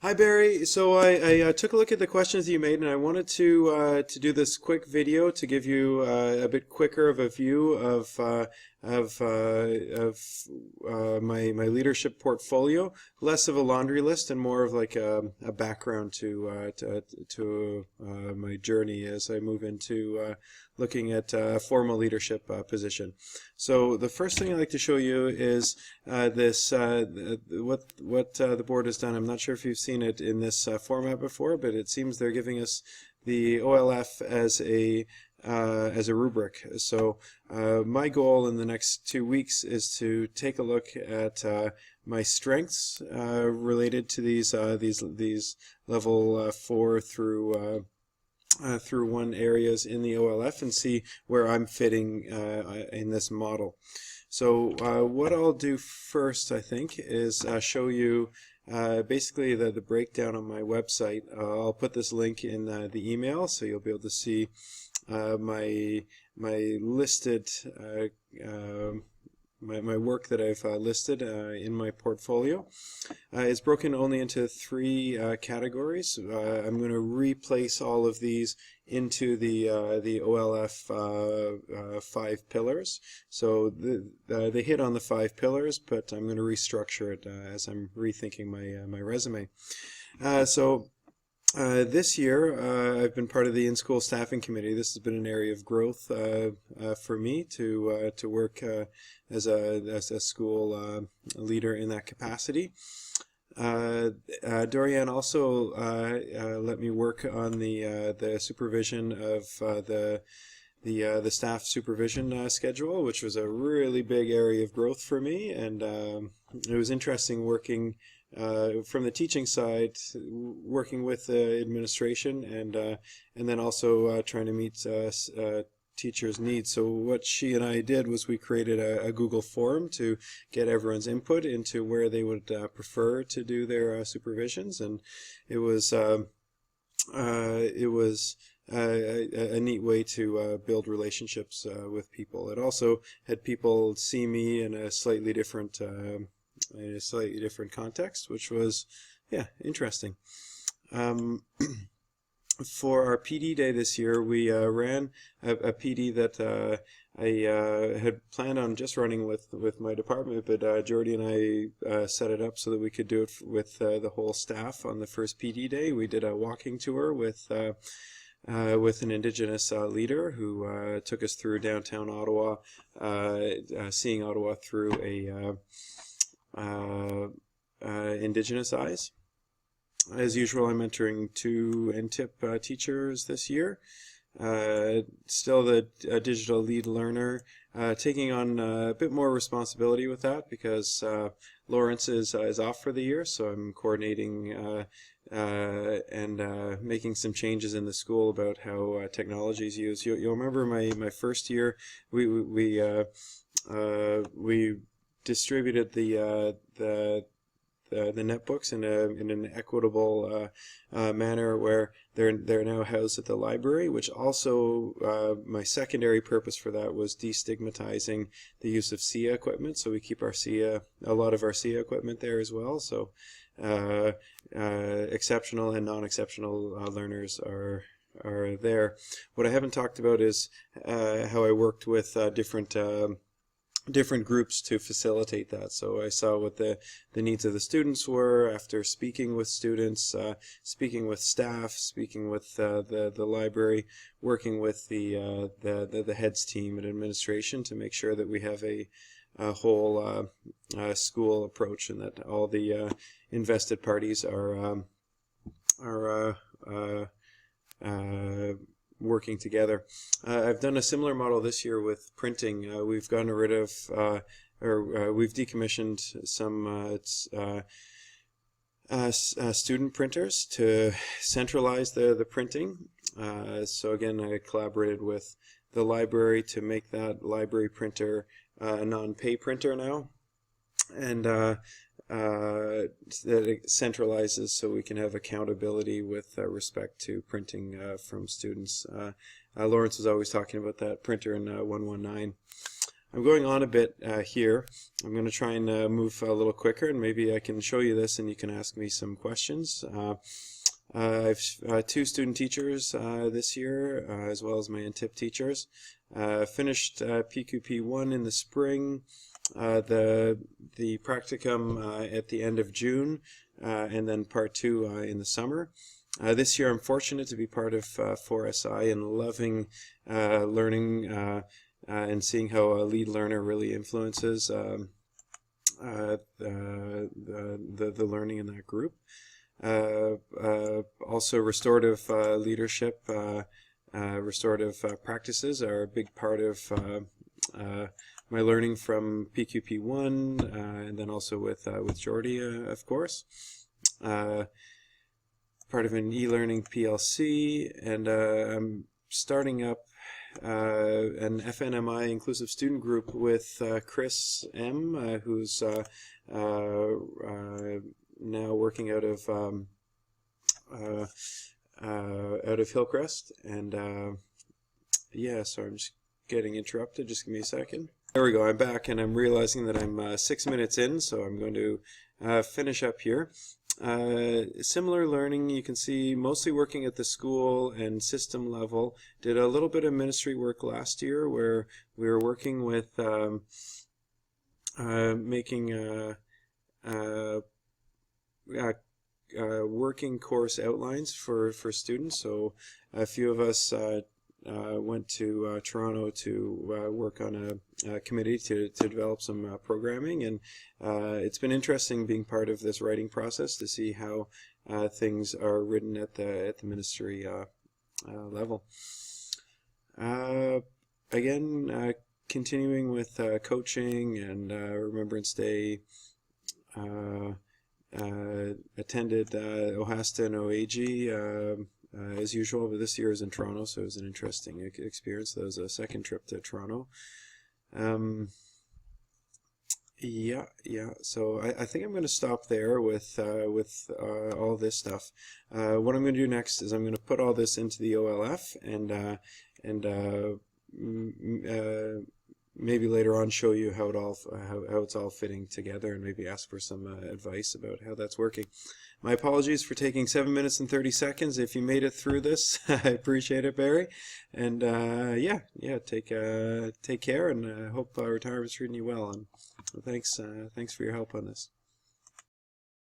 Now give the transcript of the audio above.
Hi Barry. So I took a look at the questions you made, and I wanted to do this quick video to give you a bit quicker of a view of my leadership portfolio, less of a laundry list and more of like a background to my journey as I move into looking at a formal leadership position. So the first thing I'd like to show you is this what the board has done. I'm not sure if you've seen it in this format before, but it seems they're giving us the OLF as a rubric. So my goal in the next 2 weeks is to take a look at my strengths related to these level 4 through 1 areas in the OLF and see where I'm fitting in this model. So what I'll do first, I think, is show you basically the breakdown on my website. I'll put this link in the email, so you'll be able to see my listed my work that I've listed in my portfolio. It's broken only into 3 categories. I'm going to replace all of these into the OLF 5 pillars. So they hit on the 5 pillars, but I'm going to restructure it as I'm rethinking my resume. This year, I've been part of the in-school staffing committee. This has been an area of growth for me to work as a school leader in that capacity. Dorian also let me work on the supervision of the staff supervision schedule, which was a really big area of growth for me, and it was interesting working from the teaching side, working with the administration, and then also trying to meet teachers' needs. So what she and I did was we created a Google form to get everyone's input into where they would prefer to do their supervisions, and it was a neat way to build relationships with people. It also had people see me in a slightly different context, which was, yeah, interesting. For our PD day this year, we ran a PD that I had planned on just running with my department, but Jordy and I set it up so that we could do it with the whole staff on the first PD day. We did a walking tour with an Indigenous leader who took us through downtown Ottawa, seeing Ottawa through Indigenous eyes. As usual, I'm mentoring 2 NTIP teachers this year. Still the digital lead learner, taking on a bit more responsibility with that because Lawrence is off for the year, so I'm coordinating and making some changes in the school about how technology is used. You'll remember my first year, we distributed the netbooks in an equitable manner where they're now housed at the library, which also my secondary purpose for that was destigmatizing the use of SIA equipment. So we keep a lot of our SIA equipment there as well. So exceptional and non-exceptional learners are there. What I haven't talked about is how I worked with different groups to facilitate that. So I saw what the needs of the students were after speaking with students, speaking with staff, speaking with the library, working with the heads team and administration to make sure that we have a whole school approach and that all the invested parties are working together. I've done a similar model this year with printing. We've gotten rid of, we've decommissioned some student printers to centralize the printing. So again, I collaborated with the library to make that library printer a non-pay printer now, and that it centralizes so we can have accountability with respect to printing from students. Lawrence was always talking about that printer in 119. I'm going on a bit here. I'm going to try and move a little quicker, and maybe I can show you this and you can ask me some questions. I've two student teachers this year, as well as my NTIP teachers. Finished PQP1 in the spring, the practicum at the end of June, and then part 2 in the summer. This year I'm fortunate to be part of 4SI and loving learning and seeing how a lead learner really influences the learning in that group. Also restorative leadership, restorative practices are a big part of my learning from PQP1, and then also with Jordy, of course. Part of an e-learning PLC, and I'm starting up an FNMI inclusive student group with Chris M, who's now working out of Hillcrest, and yeah, sorry, I'm just getting interrupted. Just give me a second. There we go. I'm back, and I'm realizing that I'm 6 minutes in, so I'm going to finish up here. Similar learning, you can see, mostly working at the school and system level. Did a little bit of ministry work last year where we were working with making working course outlines for students. So a few of us went to Toronto to work on a committee to develop some programming, and it's been interesting being part of this writing process to see how things are written at the ministry level. Again, continuing with coaching and Remembrance Day. Attended OHASTA and OAG as usual, but this year is in Toronto, so it was an interesting experience. That was a second trip to Toronto. Yeah. So I think I'm going to stop there with all this stuff. What I'm going to do next is I'm going to put all this into the OLF and maybe later on show you how it's all fitting together, and maybe ask for some advice about how that's working. My apologies for taking 7 minutes and 30 seconds. If you made it through this, I appreciate it, Barry. And yeah, take care, and I hope retirement's treating you well. And thanks for your help on this.